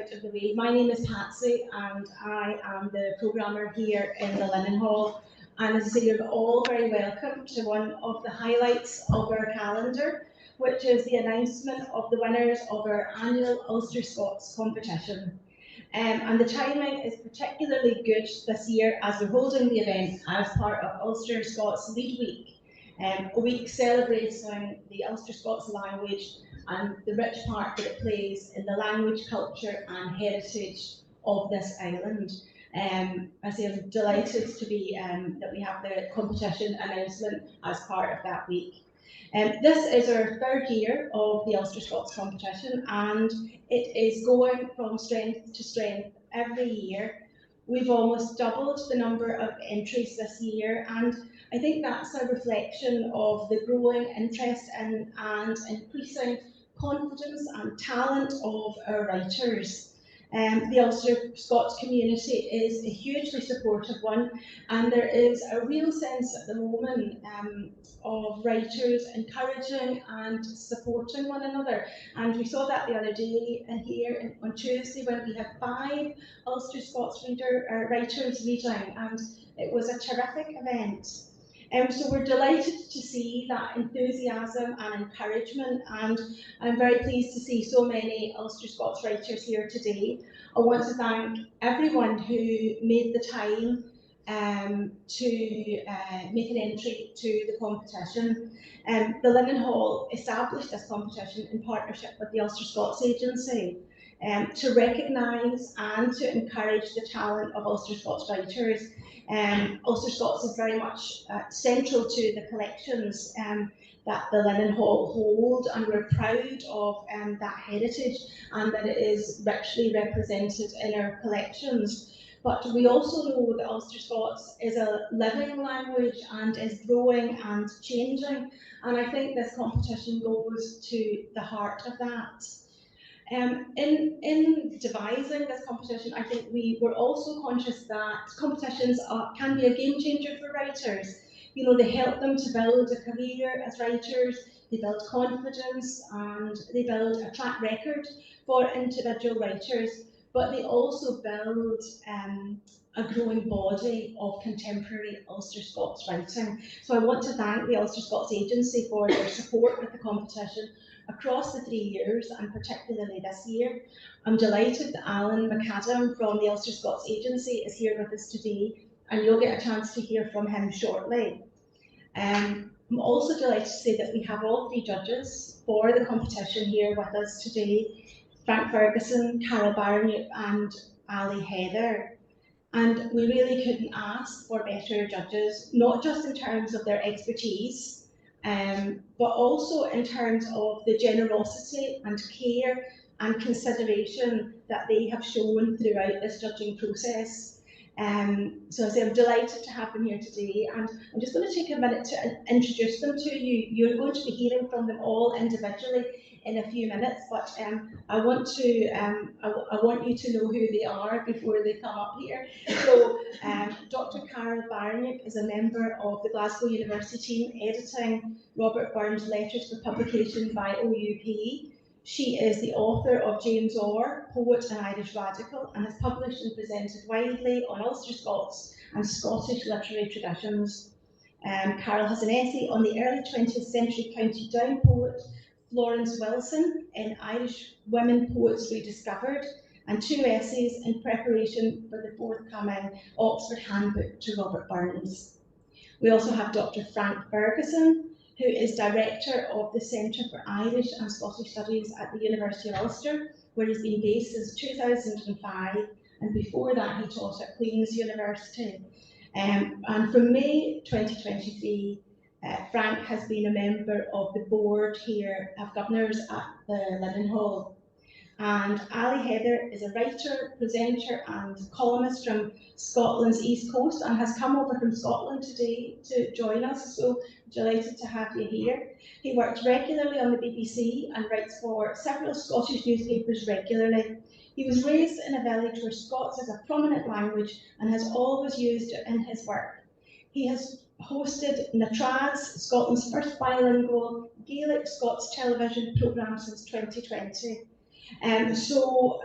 Of the way. My name is Patsy and I am the programmer here in the Linen Hall, and as I say, you're all very welcome to one of the highlights of our calendar, which is the announcement of the winners of our annual Ulster-Scots competition. And the timing is particularly good this year as we're holding the event as part of Ulster-Scots Lead Week, a week celebrating the Ulster-Scots language and the rich part that it plays in the language, culture and heritage of this island. I say I'm delighted to be that we have the competition announcement as part of that week. This is our third year of the Ulster-Scots competition, and it is going from strength to strength every year. We've almost doubled the number of entries this year, and I think that's a reflection of the growing interest and increasing confidence and talent of our writers. The Ulster-Scots community is a hugely supportive one, and there is a real sense at the moment of writers encouraging and supporting one another. And we saw that the other day here on Tuesday when we had 5 Ulster-Scots writers reading, and it was a terrific event. So we're delighted to see that enthusiasm and encouragement, and I'm very pleased to see so many Ulster-Scots writers here today. I want to thank everyone who made the time to make an entry to the competition. The Linen Hall established this competition in partnership with the Ulster-Scots Agency to recognise and to encourage the talent of Ulster-Scots writers. Ulster-Scots is very much central to the collections that the Linen Hall hold, and we're proud of that heritage and that it is richly represented in our collections. But we also know that Ulster-Scots is a living language and is growing and changing, and I think this competition goes to the heart of that. In devising this competition, I think we were also conscious that competitions can be a game changer for writers. You know, they help them to build a career as writers, they build confidence, and they build a track record for individual writers, but they also build a growing body of contemporary Ulster-Scots writing. So I want to thank the Ulster-Scots Agency for their support with the competition across the 3 years, and particularly this year. I'm delighted that Alan McAdam from the Ulster-Scots Agency is here with us today, and you'll get a chance to hear from him shortly. I'm also delighted to say that we have all 3 judges for the competition here with us today: Frank Ferguson, Carol Baraniuk and Alistair Heather. And we really couldn't ask for better judges, not just in terms of their expertise, but also in terms of the generosity and care and consideration that they have shown throughout this judging process. So I'm delighted to have them here today, and I'm just going to take a minute to introduce them to you. You're going to be hearing from them all individually in a few minutes, but I want you to know who they are before they come up here. So Dr. Carol Baraniuk is a member of the Glasgow University team editing Robert Burns' Letters for Publication by OUP. She is the author of James Orr, Poet and Irish Radical, and has published and presented widely on Ulster-Scots and Scottish literary traditions. Carol has an essay on the early 20th century County Down poet Florence Wilson in Irish Women Poets Rediscovered, and 2 essays in preparation for the forthcoming Oxford Handbook to Robert Burns. We also have Dr. Frank Ferguson, who is Director of the Centre for Irish and Scottish Studies at the University of Ulster, where he's been based since 2005, and before that he taught at Queen's University. And from May 2023, Frank has been a member of the board here of governors at the Linen Hall. And Alistair Heather is a writer, presenter and columnist from Scotland's East Coast, and has come over from Scotland today to join us, so delighted to have you here. He works regularly on the BBC and writes for several Scottish newspapers regularly. He was raised in a village where Scots is a prominent language and has always used it in his work. He has hosted Natrads, Scotland's first bilingual Gaelic Scots television programme since 2020. So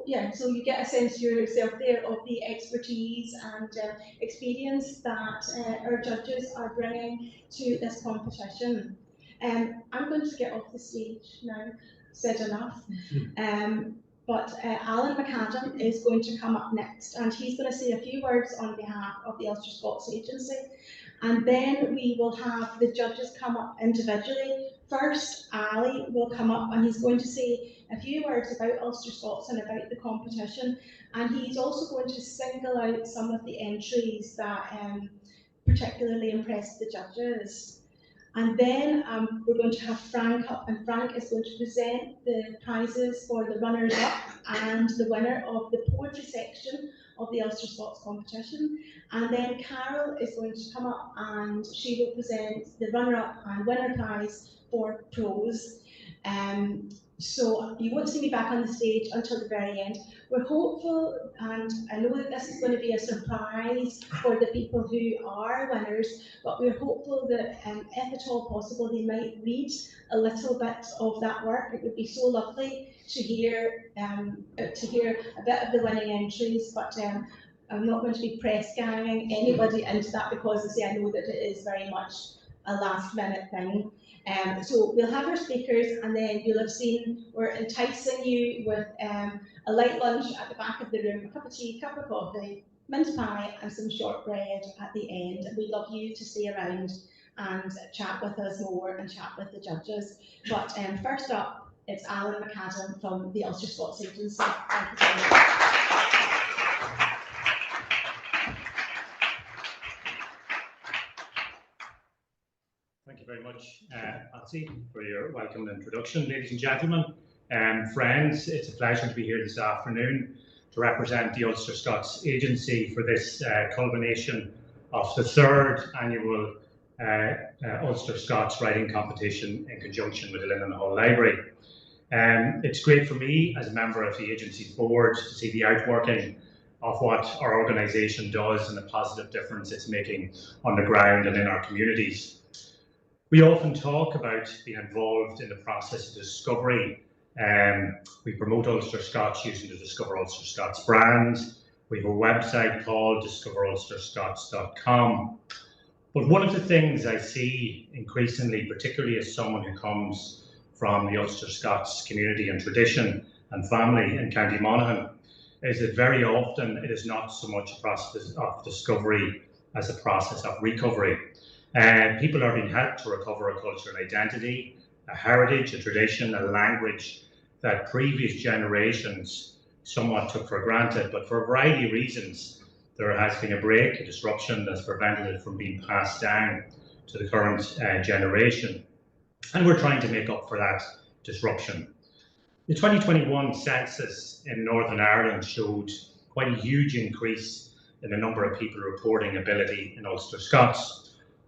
you get a sense yourself there of the expertise and experience that our judges are bringing to this competition. I'm going to get off the stage now, said enough. But Alan McAdam is going to come up next, and he's going to say a few words on behalf of the Ulster-Scots Agency. And then we will have the judges come up individually. First, Ali will come up and he's going to say a few words about Ulster Scots and about the competition. And he's also going to single out some of the entries that particularly impressed the judges. And then we're going to have Frank up, and Frank is going to present the prizes for the runners-up and the winner of the poetry section of the Ulster-Scots competition. And then Carol is going to come up and she will present the runner-up and winner prize for Prose. So you won't see me back on the stage until the very end. We're hopeful, and I know that this is going to be a surprise for the people who are winners, but we're hopeful that if at all possible, they might read a little bit of that work. It would be so lovely to hear a bit of the winning entries, but I'm not going to be press ganging anybody into that because I know that it is very much a last minute thing. So we'll have our speakers, and then you'll have seen we're enticing you with a light lunch at the back of the room, a cup of tea, cup of coffee, mince pie and some shortbread at the end. And we'd love you to stay around and chat with us more and chat with the judges. But first up, it's Alan McAdam from the Ulster-Scots Agency. Thank you very much. Thank you very much, Patsy, for your welcome and introduction. Ladies and gentlemen, friends, it's a pleasure to be here this afternoon to represent the Ulster-Scots Agency for this culmination of the third annual Ulster-Scots Writing Competition in conjunction with the Linen Hall Library. It's great for me as a member of the agency's board to see the outworking of what our organisation does and the positive difference it's making on the ground and in our communities. We often talk about being involved in the process of discovery. We promote Ulster Scots using the Discover Ulster Scots brand. We have a website called discoverulsterscots.com. But one of the things I see increasingly, particularly as someone who comes from the Ulster Scots community and tradition and family in County Monaghan, is that very often it is not so much a process of discovery as a process of recovery. People are being helped to recover a cultural identity, a heritage, a tradition, a language that previous generations somewhat took for granted, but for a variety of reasons, there has been a break, a disruption that's prevented it from being passed down to the current generation. And we're trying to make up for that disruption. The 2021 census in Northern Ireland showed quite a huge increase in the number of people reporting ability in Ulster Scots,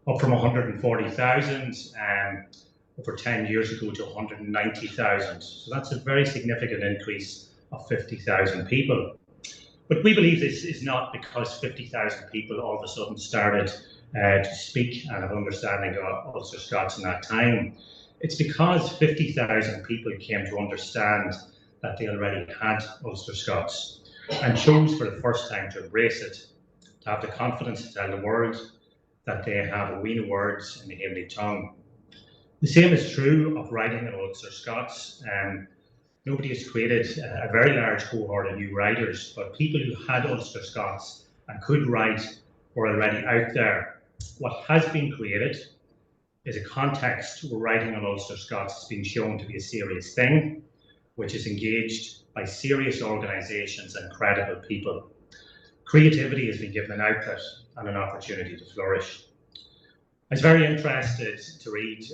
up from 140,000 over 10 years ago to 190,000. So that's a very significant increase of 50,000 people. But we believe this is not because 50,000 people all of a sudden started to speak and have understanding of Ulster Scots in that time. It's because 50,000 people came to understand that they already had Ulster Scots and chose for the first time to embrace it, to have the confidence to tell the world that they have a wheen of words in the Gaelic tongue. The same is true of writing in Ulster Scots. Nobody has created a very large cohort of new writers, but people who had Ulster Scots and could write were already out there. What has been created is a context where writing on Ulster Scots has been shown to be a serious thing, which is engaged by serious organisations and credible people. Creativity has been given an outlet and an opportunity to flourish. I was very interested to read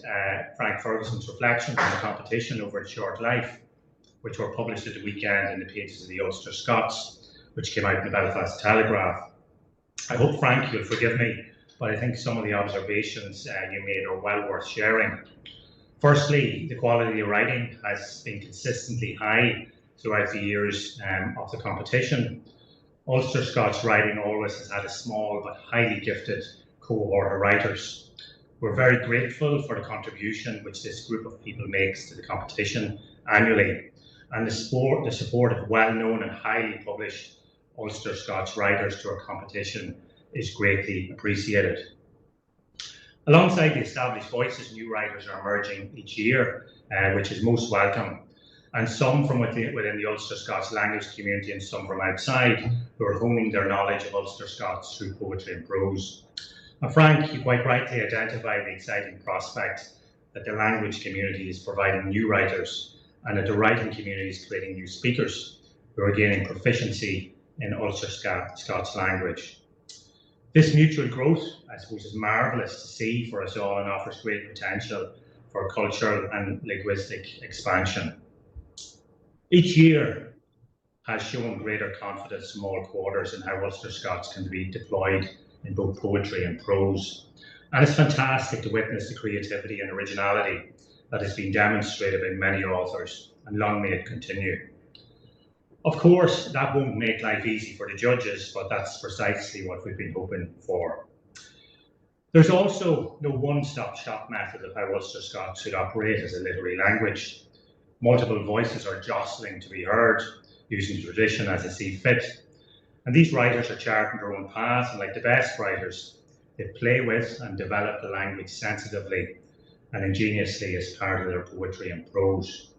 Frank Ferguson's reflections on the competition over its short life, which were published at the weekend in the pages of the Ulster Scots, which came out in the Belfast Telegraph. I hope, Frank, you'll forgive me, but I think some of the observations you made are well worth sharing. Firstly, the quality of writing has been consistently high throughout the years of the competition. Ulster-Scots Writing always has had a small but highly gifted cohort of writers. We're very grateful for the contribution which this group of people makes to the competition annually. and the support of well-known and highly published Ulster-Scots writers to our competition is greatly appreciated. Alongside the established voices, new writers are emerging each year, which is most welcome, and some from within the Ulster-Scots language community and some from outside, who are honing their knowledge of Ulster-Scots through poetry and prose. And Frank, you quite rightly identified the exciting prospect that the language community is providing new writers and that the writing community is creating new speakers who are gaining proficiency in Ulster-Scots language. This mutual growth, I suppose, is marvellous to see for us all and offers great potential for cultural and linguistic expansion. Each year has shown greater confidence from all quarters in how Ulster-Scots can be deployed in both poetry and prose. And it's fantastic to witness the creativity and originality that has been demonstrated by many authors, and long may it continue. Of course, that won't make life easy for the judges, but that's precisely what we've been hoping for. There's also no one-stop shop method of how Ulster-Scots should operate as a literary language. Multiple voices are jostling to be heard, using tradition as they see fit. And these writers are charting their own path, and like the best writers, they play with and develop the language sensitively and ingeniously as part of their poetry and prose.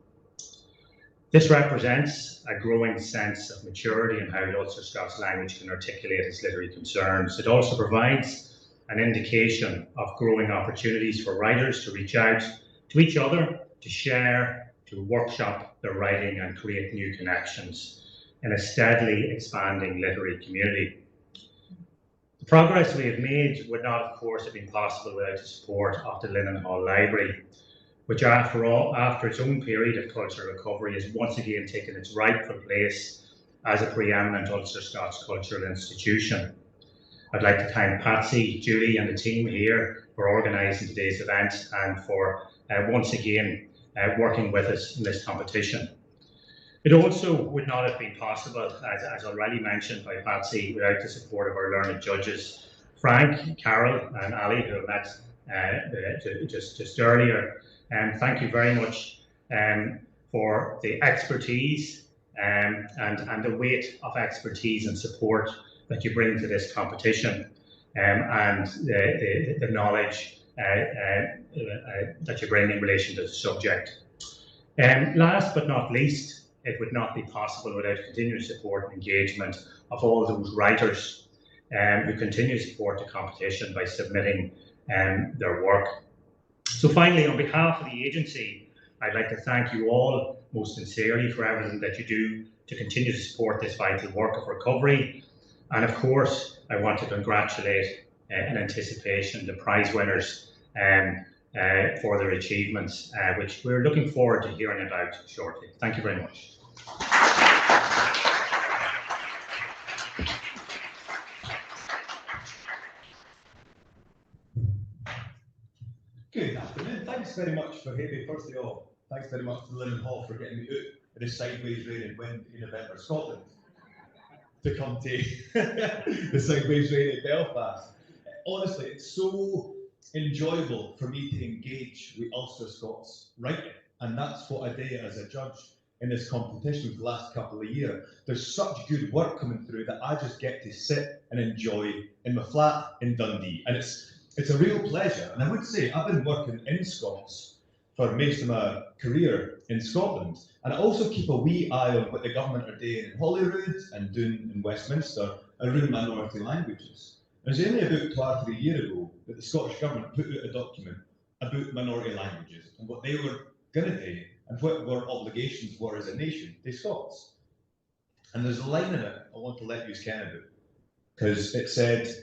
This represents a growing sense of maturity in how the Ulster-Scots language can articulate its literary concerns. It also provides an indication of growing opportunities for writers to reach out to each other, to share, to workshop their writing and create new connections in a steadily expanding literary community. The progress we have made would not, of course, have been possible without the support of the Linen Hall Library, which after its own period of cultural recovery has once again taken its rightful place as a preeminent Ulster-Scots cultural institution. I'd like to thank Patsy, Julie and the team here for organising today's event and for once again working with us in this competition. It also would not have been possible, as already mentioned by Patsy, without the support of our learned judges, Frank, Carol and Ali, who I met just earlier. Thank you very much for the expertise and the weight of expertise and support that you bring to this competition, and the knowledge that you bring in relation to the subject. Last but not least, it would not be possible without continued support and engagement of all those writers who continue to support the competition by submitting their work. So finally, on behalf of the agency, I'd like to thank you all most sincerely for everything that you do to continue to support this vital work of recovery. And of course, I want to congratulate in anticipation the prize winners for their achievements, which we're looking forward to hearing about shortly. Thank you very much. Good afternoon. Thanks very much for having me. First of all, thanks very much to the Linen Hall for getting me out of the sideways rain and wind in November, Scotland, to come to the sideways rain in Belfast. Honestly, it's so enjoyable for me to engage with Ulster-Scots writing, and that's what I do as a judge in this competition for the last couple of years. There's such good work coming through that I just get to sit and enjoy in my flat in Dundee, and it's a real pleasure. And I would say I've been working in Scots for most of my career in Scotland, and I also keep a wee eye on what the government are doing in Holyrood and doing in Westminster around minority languages. It was only about 2 or 3 years ago that the Scottish Government put out a document about minority languages and what they were going to do and what our obligations were as a nation to Scots. And there's a line in it I want to let you scan about, because it said,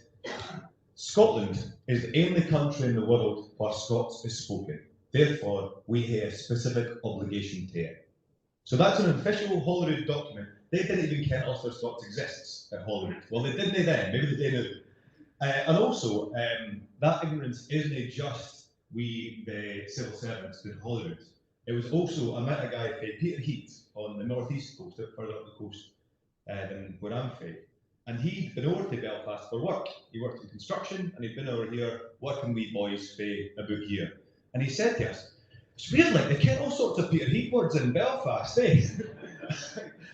Scotland is the only country in the world where Scots is spoken. Therefore, we have a specific obligation to it. So that's an official Holyrood document. They didn't even care Ulster-Scots exists at Holyrood. Well, they didn't then, maybe they do now. And also, that ignorance isn't just we, the civil servants in Holyrood. It was also, I met a guy, Peter Heat, on the northeast coast, further up the coast than where I'm from. And he'd been over to Belfast for work. He worked in construction, and he'd been over here working with boys about here. And he said to us, It's weird, like, they get all sorts of Peter Heath words in Belfast, eh?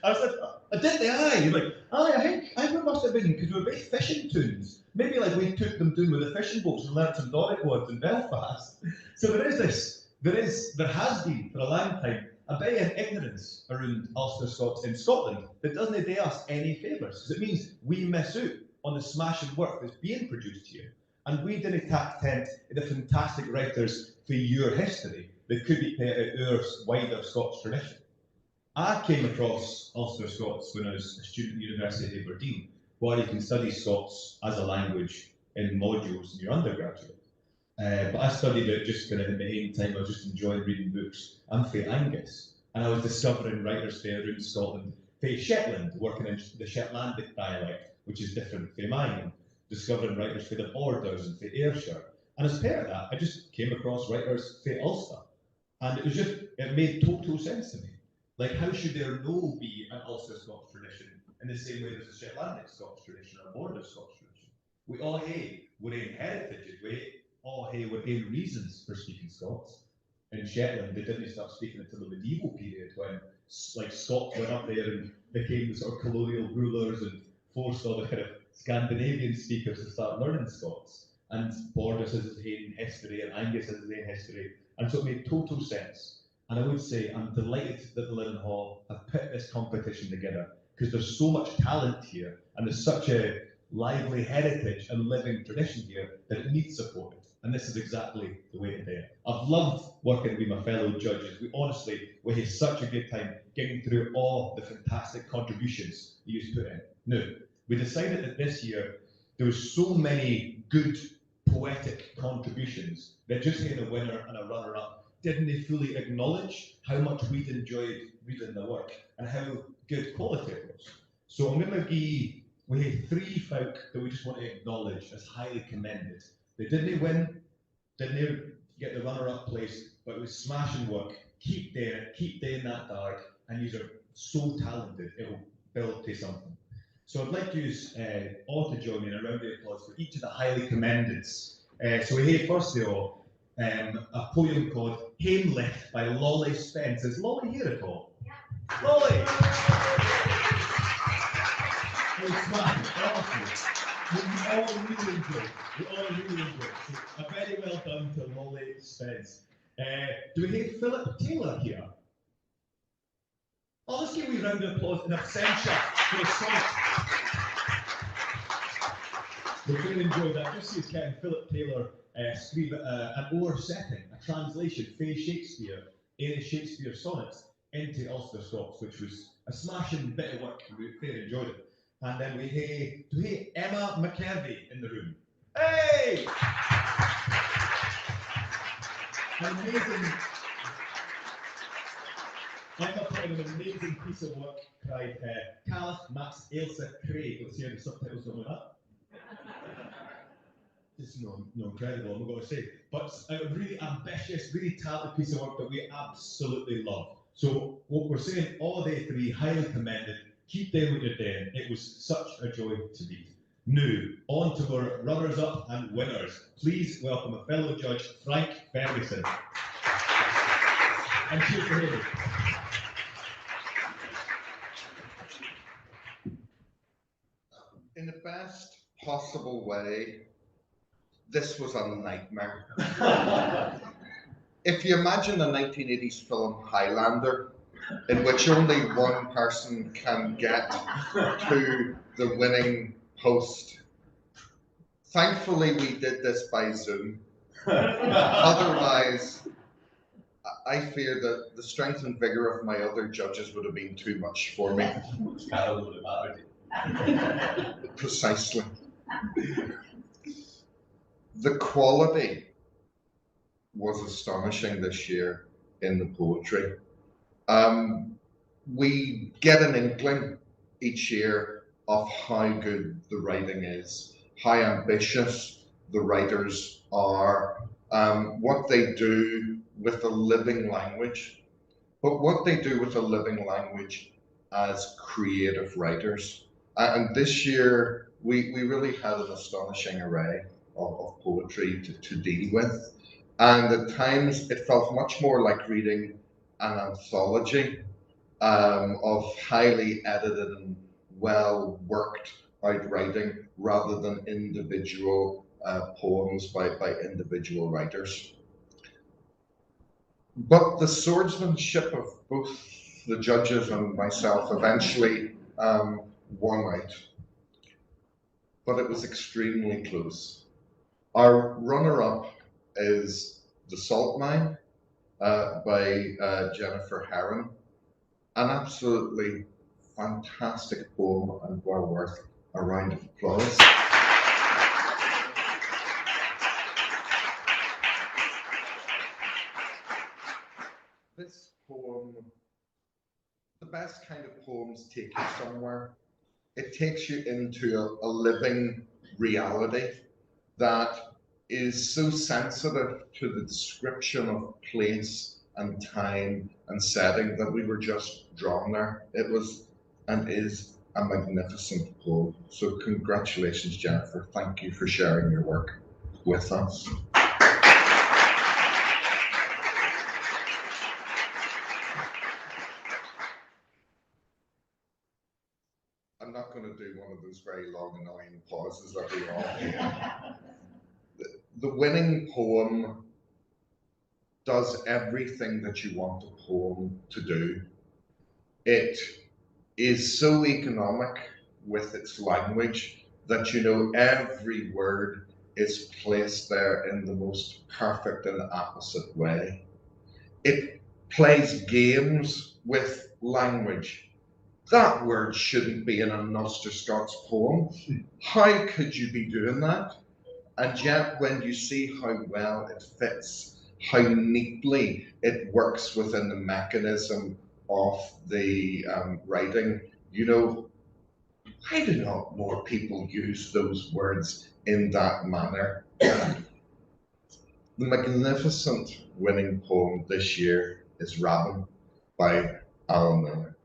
I was like, I did the aye. You're like, aye, I think it must have been because we were both fishing tunes. Maybe like we took them down with the fishing boats and learned some Doric words in Belfast. So there has been for a long time a bit of ignorance around Ulster-Scots in Scotland that doesn't do us any favours, because it means we miss out on the smashing work that's being produced here. And we didn't tap tent in the fantastic writers for your history that could be part of our wider Scots tradition. I came across Ulster-Scots when I was a student at the University of Aberdeen, where you can study Scots as a language in modules in your undergraduate. But I studied it just kind of in the main time. I was just enjoying reading books. I'm from Angus, and I was discovering writers there around Scotland, from Shetland, working in the Shetlandic dialect, which is different from mine, discovering writers for the Borders and for Ayrshire. And as part of that, I just came across writers for Ulster. And it made total sense to me. Like, how should there no be an Ulster-Scots tradition in the same way there's a Shetlandic Scots tradition or a Border Scots tradition? We all hae we're in heritages, we all hae we're in reasons for speaking Scots. In Shetland, they didn't start speaking until the medieval period when like Scots went up there and became the sort of colonial rulers and forced all the kind of Scandinavian speakers to start learning Scots. And Borders has its own history and Angus has its own history. And so it made total sense. And I would say I'm delighted that the Linen Hall have put this competition together because there's so much talent here and there's such a lively heritage and living tradition here that it needs supported. And this is exactly the way to do it. I've loved working with my fellow judges. We had such a good time getting through all the fantastic contributions you put in. Now, we decided that this year there was so many good poetic contributions that just getting a winner and a runner-up didn't they fully acknowledge how much we'd enjoyed reading the work and how good quality it was. So I'm going to we had 3 folk that we just want to acknowledge as highly commended. They didn't win, didn't get the runner-up place, but it was smashing work. Keep doing that dark, and you are so talented, it'll build to something. So I'd like you all to join me in a round of applause for each of the highly commendeds. So we had first of all, a poem called Heimlich by Lolly Spence. Is Lolly here at all? Yeah. Lolly! We all really enjoyed it. So a very well done to Lolly Spence. Do we have Philip Taylor here? Oh, let's give a wee round of applause in absentia for his sonnet. We really enjoyed that. Just see Ken Philip Taylor scream an oar setting, a translation from Shakespeare, in Shakespeare sonnets into Ulster-Scots, which was a smashing bit of work. We really enjoyed it. And then we have Emma McKervey in the room. Hey! An amazing. Emma put in an amazing piece of work cried Caliph Max Ailsa Craig. Let's hear the subtitles on that. It's no incredible, I'm not going to say. But a really ambitious, really talented piece of work that we absolutely love. So what we're saying, all day 3, highly commended. Keep doing what you're doing. It was such a joy to read. Now, on to our runners-up and winners. Please welcome a fellow judge, Frank Ferguson. And cheers for him. In the best possible way, this was a nightmare. If you imagine a 1980s film Highlander, in which only one person can get to the winning post. Thankfully, we did this by Zoom. Otherwise, I fear that the strength and vigor of my other judges would have been too much for me. Carol would have added. Precisely. The quality was astonishing this year in the poetry. We get an inkling each year of how good the writing is, how ambitious the writers are, what they do with a living language, but what they do with a living language as creative writers. And this year, we really had an astonishing array of poetry to deal with. And at times it felt much more like reading an anthology of highly edited and well worked out writing rather than individual poems by individual writers. But the swordsmanship of both the judges and myself eventually won out. But it was extremely close. Our runner-up is The Salt Mine by Jennifer Herron. An absolutely fantastic poem and well worth a round of applause. This poem, the best kind of poems take you somewhere. It takes you into a living reality that is so sensitive to the description of place and time and setting that we were just drawn there. It was and is a magnificent poem. So congratulations, Jennifer. Thank you for sharing your work with us. I'm not going to do one of those very long, annoying pauses that we all do. The winning poem does everything that you want a poem to do. It is so economic with its language that you know every word is placed there in the most perfect and opposite way. It plays games with language. That word shouldn't be in an Ulster-Scots poem. How could you be doing that? And yet when you see how well it fits, how neatly it works within the mechanism of the writing, you know, why do not more people use those words in that manner? The magnificent winning poem this year is Robin by Millar.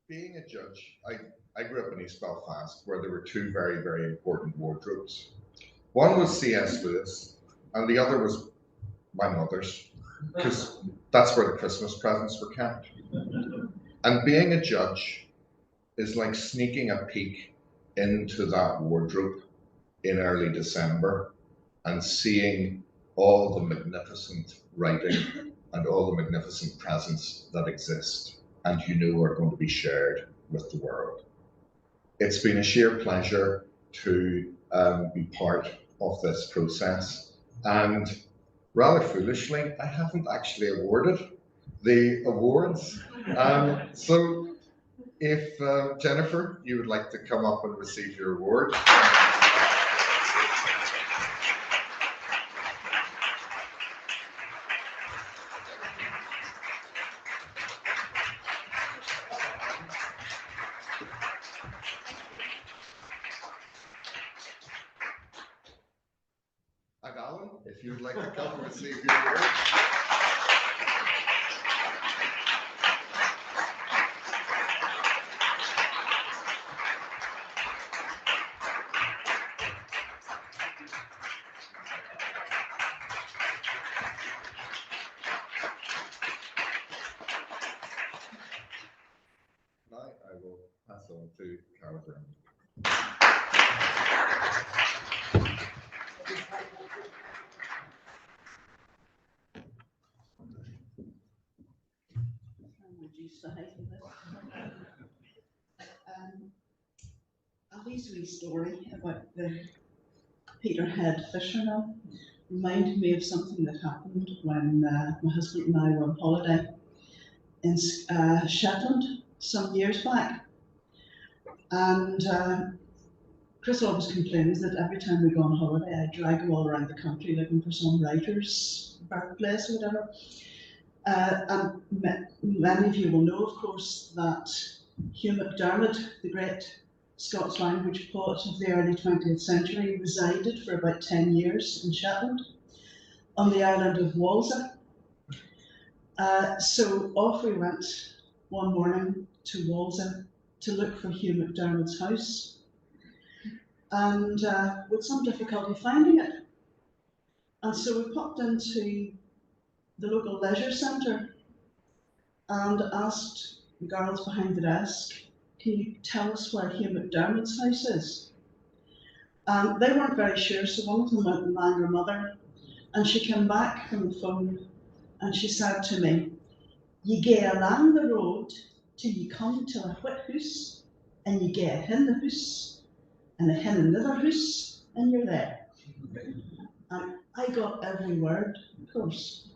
Being a judge, I grew up in East Belfast where there were two very, very important wardrobes. One was C.S. Lewis and the other was my mother's, because that's where the Christmas presents were kept. And being a judge is like sneaking a peek into that wardrobe in early December and seeing all the magnificent writing and all the magnificent presents that exist and you know are going to be shared with the world. It's been a sheer pleasure to be part of this process, and rather foolishly, I haven't actually awarded the awards. So if Jennifer, you would like to come up and receive your award. And Alan, if you'd like to come and receive your award. Now I will pass on to Carol Baraniuk. Ali's wee story about the Peterhead fisherman reminded me of something that happened when my husband and I were on holiday in Shetland some years back. And Chris always complains that every time we go on holiday, I drag him all around the country looking for some writer's birthplace or whatever. And many of you will know, of course, that Hugh MacDiarmid, the great Scots language poet of the early 20th century, resided for about 10 years in Shetland on the island of Walser. So off we went one morning to Walsall to look for Hugh McDermott's house, and with some difficulty finding it. And so we popped into the local leisure centre and asked the girls behind the desk, can you tell us where Hugh McDermott's house is? And they weren't very sure, so one of them went and rang her mother, and she came back from the phone and she said to me, you go along the road till you come to a white house, and you go in the house, and in another house, and you're there. And I got every word, of course.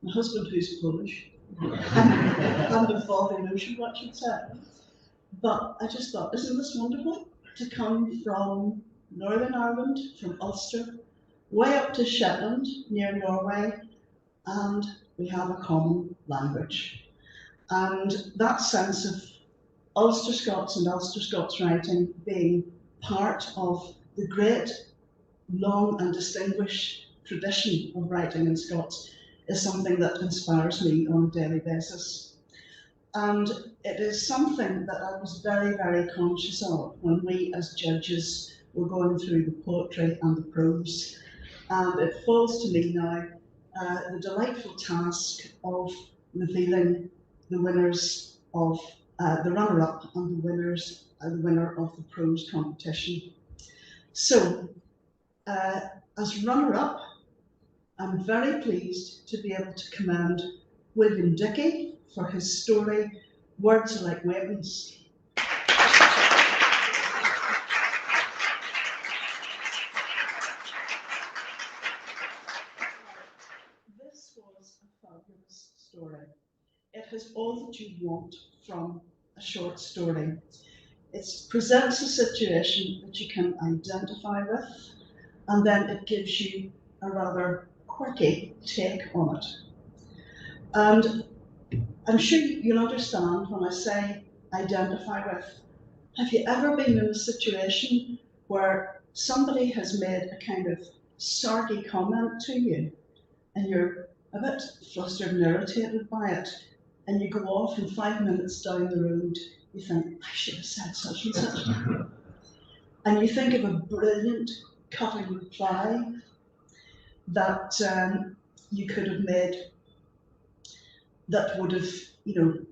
My husband, who's Polish, and the father knows what she'd said. But I just thought, isn't this wonderful? To come from Northern Ireland, from Ulster, way up to Shetland, near Norway, and we have a common language. And that sense of Ulster-Scots and Ulster-Scots writing being part of the great, long and distinguished tradition of writing in Scots is something that inspires me on a daily basis. And it is something that I was very, very conscious of when we as judges were going through the poetry and the prose. And it falls to me now the delightful task of revealing the winners of the runner-up and the winner of the prose competition. So, as runner-up, I'm very pleased to be able to commend William Dickey for his story, Words Are Like Weapons. This was a fabulous story. It has all that you want from a short story. It presents a situation that you can identify with, and then it gives you a rather quirky take on it. And I'm sure you'll understand when I say identify with. Have you ever been in a situation where somebody has made a kind of sarky comment to you, and you're a bit flustered and irritated by it, and you go off and 5 minutes down the road, you think, I should have said such and such. And you think of a brilliant cutting reply that you could have made that would have,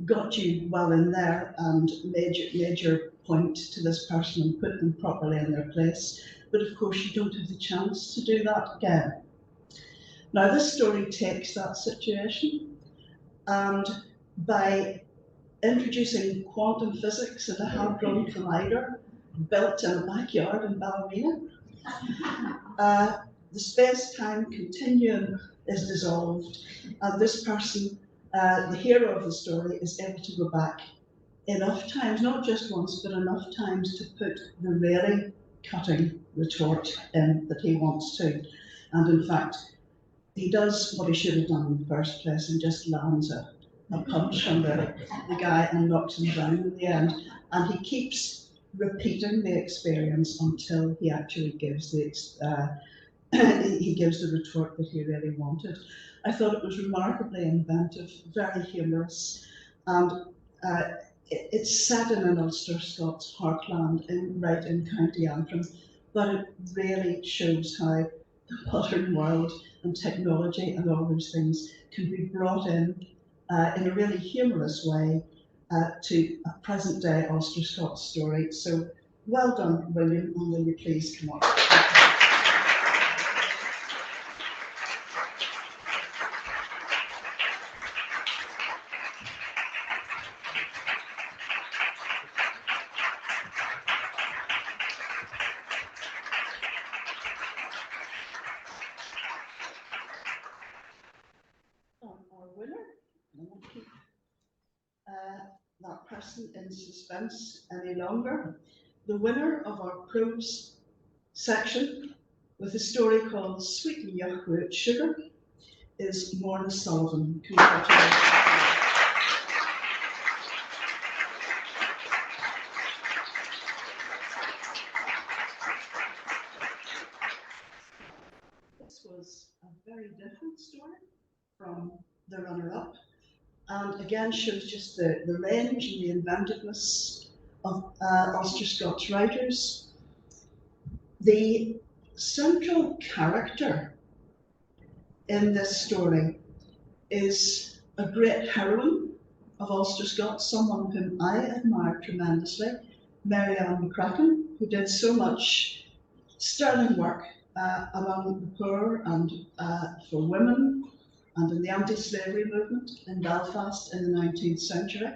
got you well in there and made your point to this person and put them properly in their place. But of course, you don't have the chance to do that again. Now, this story takes that situation, and by introducing quantum physics and a hadron collider built in a backyard in Ballymena, the space-time continuum is dissolved, and this person, the hero of the story, is able to go back enough times, not just once, but enough times to put the really cutting retort in that he wants to. And in fact, he does what he should have done in the first place and just lands a punch on the guy and knocks him down in the end. And he keeps repeating the experience until he actually gives the retort that he really wanted. I thought it was remarkably inventive, very humorous, and it's set in an Ulster-Scots heartland right in County Antrim, but it really shows how the modern world and technology and all those things can be brought in a really humorous way to a present-day Ulster-Scots story. So well done, William, and will you please come up? Our winner, I won't keep that person in suspense any longer. The winner of our prose section with a story called Sweet and Yuck Without Sugar is Morna Sullivan. Congratulations. This was a very different story from the runner-up. and again shows just the range and the inventiveness of Ulster-Scots writers. The central character in this story is a great heroine of Ulster-Scots, someone whom I admire tremendously, Mary Ann McCracken, who did so much sterling work among the poor and for women and in the anti-slavery movement in Belfast in the 19th century.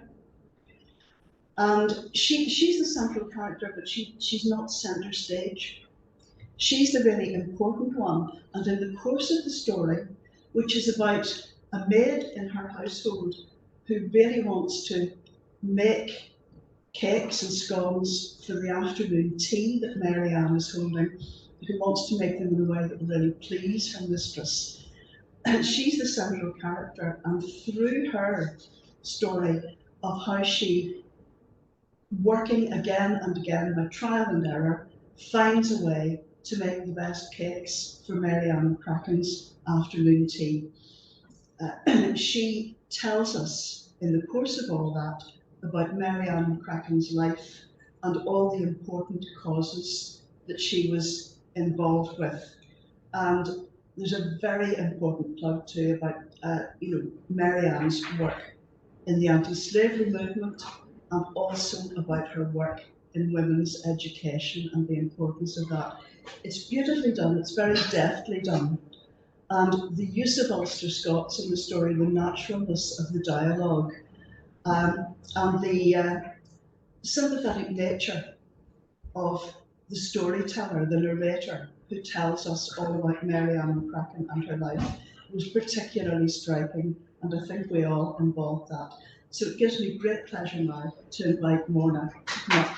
And she's the central character, but she's not centre stage. She's the really important one. And in the course of the story, which is about a maid in her household who really wants to make cakes and scones for the afternoon tea that Mary Ann is holding, who wants to make them in a way that will really please her mistress. And she's the central character, and through her story of how she, working again and again by trial and error, finds a way to make the best cakes for Mary Ann McCracken's afternoon tea. She tells us in the course of all that about Mary Ann McCracken's life and all the important causes that she was involved with. And there's a very important plug too about Mary Ann's work in the anti-slavery movement, and also about her work in women's education and the importance of that. It's beautifully done, it's very deftly done. And the use of Ulster Scots in the story, the naturalness of the dialogue, and the sympathetic nature of the storyteller, the narrator, who tells us all about Mary Ann McCracken and her life, was particularly striking, and I think we all involved that. So it gives me great pleasure now to invite Morna to come up.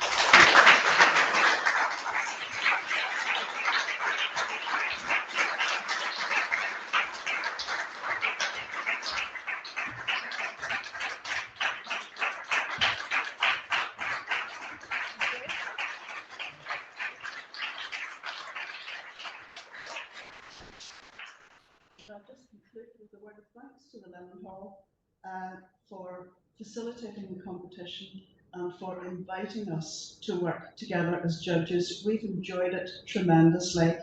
I'll just conclude with a word of thanks to the Lemon Hall for facilitating the competition and for inviting us to work together as judges. We've enjoyed it tremendously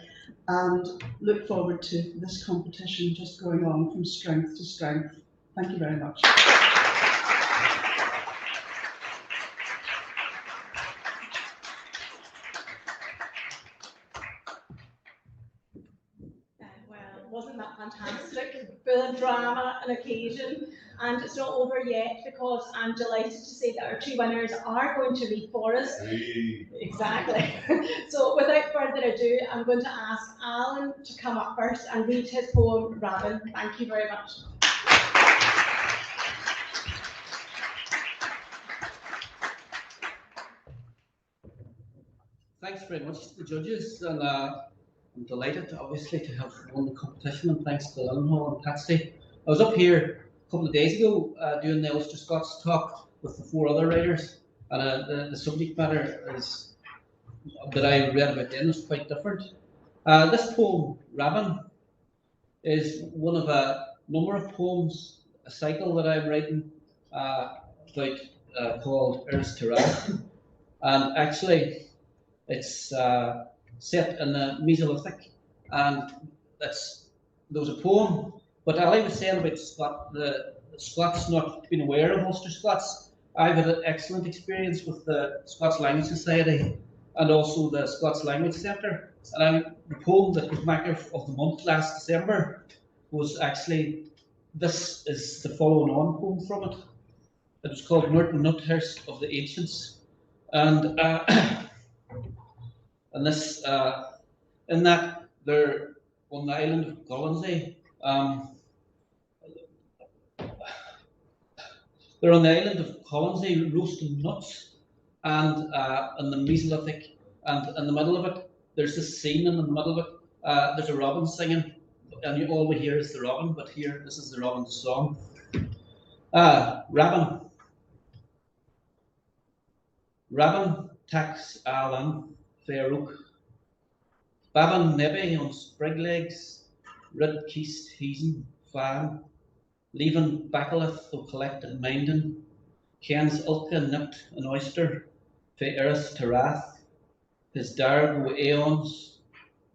and look forward to this competition just going on from strength to strength. Thank you very much. Wasn't that fantastic? Full of drama and occasion. And it's not over yet, because I'm delighted to say that our two winners are going to read for us. Hey. Exactly. So without further ado, I'm going to ask Alan to come up first and read his poem, Rabin. Thank you very much. Thanks very much to the judges, and I'm delighted, obviously, to have won the competition, and thanks to Lemon Hall and Patsy. I was up here a couple of days ago doing the Ulster-Scots talk with the 4 other writers, and the subject matter that I read about then was quite different. This poem, Rabin, is one of a number of poems, a cycle that I'm writing called Ulster-Scots, and actually it's set in the Mesolithic, and there was a poem. But I was saying about the Scots not being aware of Ulster-Scots, I've had an excellent experience with the Scots Language Society and also the Scots Language Centre. And the poem that was Maker of the Month last December was actually, this is the following on poem from it. It was called Norton Nuthurst of the Ancients. And and this, in that, they're on the island of Colonsay. They're on the island of Colonsay roasting nuts, and in the Mesolithic, and in the middle of it, there's this scene in the middle of it, there's a robin singing, and all we hear is the robin, but here, this is the robin's song. Rabin. Rabin tax Alan Fairuk. Babin nebby on sprig legs, rid keist heasen fan. leaving Bacalith o' collect and minding, Ken's Ulca nipped an oyster, fe Eris to wrath, his darg o' aeons,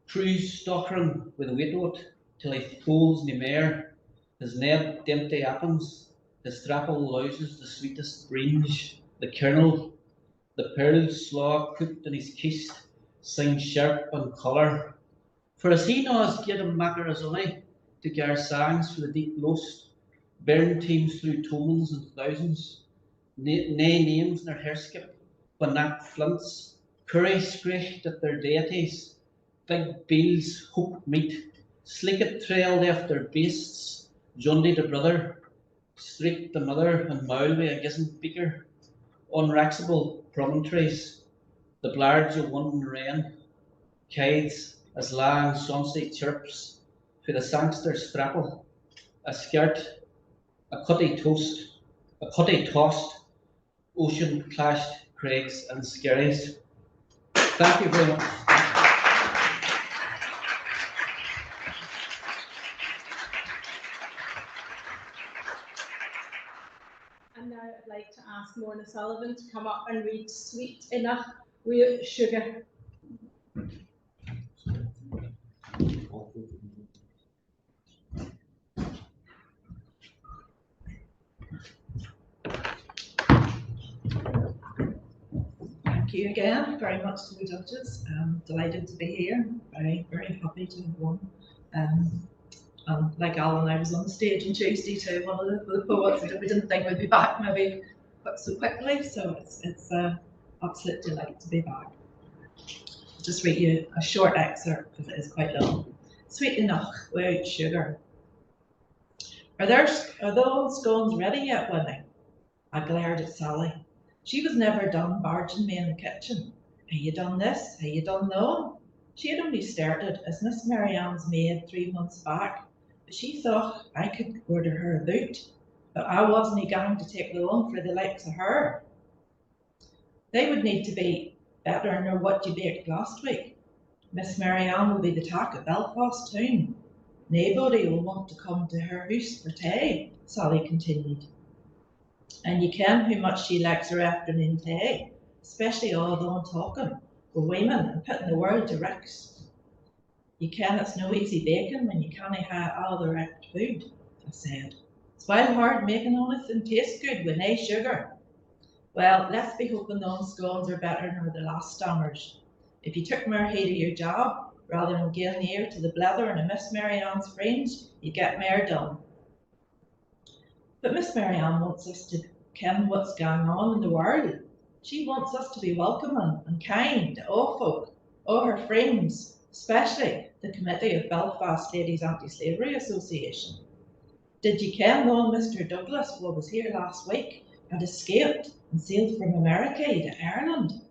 cruise stockering with wheatwood, till he pulls nae mair, his neb dempty appens, his thrapple louses the sweetest bringe, the kernel, the pearls slaw cooked in his kist, sing sharp and colour. For as he knows get him macker as only, to gar sangs for the deep lost, burn teams through tomans and thousands, nae names nor herskip, but not flints, curry screeched at their deities, big beels hope meat, slicket trailed after beasts, Jundy the brother, streaked the mother, and Maulby a gizzard beaker, unraxable promontories, the blards of one rain, kites as lang sunset chirps, for the sangster strapple, a skirt, a cutty tossed, ocean clashed craigs and skerries. Thank you very much. And now I'd like to ask Morna Sullivan to come up and read Sweet Enough with Sugar. Thank you again very much to the judges. I'm delighted to be here. Very, very happy to have won. Like Alan, I was on the stage on Tuesday too, one of the poets that we didn't think would be back maybe so quickly, so it's an absolute delight to be back. I'll just read you a short excerpt because it is quite long. Sweet enough without sugar. Are those scones ready yet, Winnie? I glared at Sally. She was never done barging me in the kitchen. Hae you done this? Hae you done that? She had only started as Miss Marianne's maid 3 months back, but she thought I could order her about, but I wasn't going to take loan for the likes of her. They would need to be better nor what you baked last week. Miss Marianne will be the talk of Belfast town. Nobody will want to come to her house for tea, Sally continued. And you ken how much she likes her afternoon tea, especially all alone talking with women and putting the world to rights. You ken it's no easy baking when you can't have all the right food, I said. It's well hard making anything taste good with no sugar. Well, let's be hoping those scones are better than the last stammers. If you took more heed of your job, rather than giving ear to the blethering of Miss Marianne's friends, you get more done. But Miss Marianne wants us to ken what's going on in the world. She wants us to be welcoming and kind to all folk, all her friends, especially the Committee of Belfast Ladies Anti-Slavery Association. Did you ken though Mr. Douglas, who was here last week, had escaped and sailed from America to Ireland?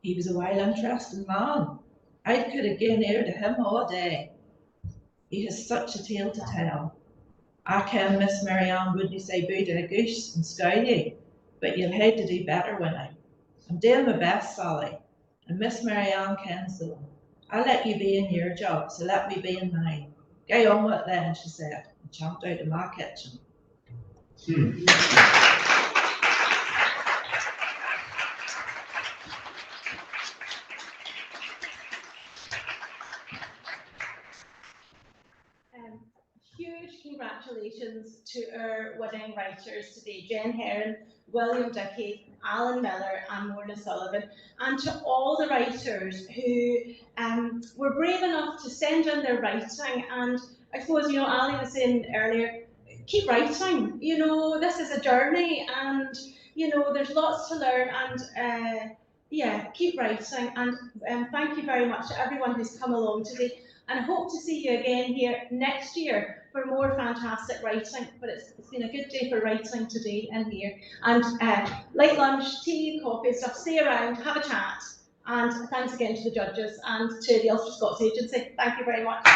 He was a while interesting man. I could have given ear to him all day. He has such a tale to tell. I ken Miss Marianne wouldn't say boo to a goose and scowl ye, but you'll hae to do better, Winnie. I'm doing my best, Sally, and Miss Marianne kens so. I'll let you be in your job, so let me be in mine. Go on with it then, she said, and champed out of my kitchen. Huge congratulations to our winning writers today, Jen Herron, William Dickey, Alan Millar and Morna Sullivan, and to all the writers who were brave enough to send in their writing. And I suppose, you know, Ali was saying earlier, keep writing, you know, this is a journey and, you know, there's lots to learn and yeah, keep writing. And thank you very much to everyone who's come along today. And I hope to see you again here next year for more fantastic writing. But it's been a good day for writing today in here. And light lunch, tea, coffee, stuff, stay around, have a chat. And thanks again to the judges and to the Ulster-Scots Agency. Thank you very much.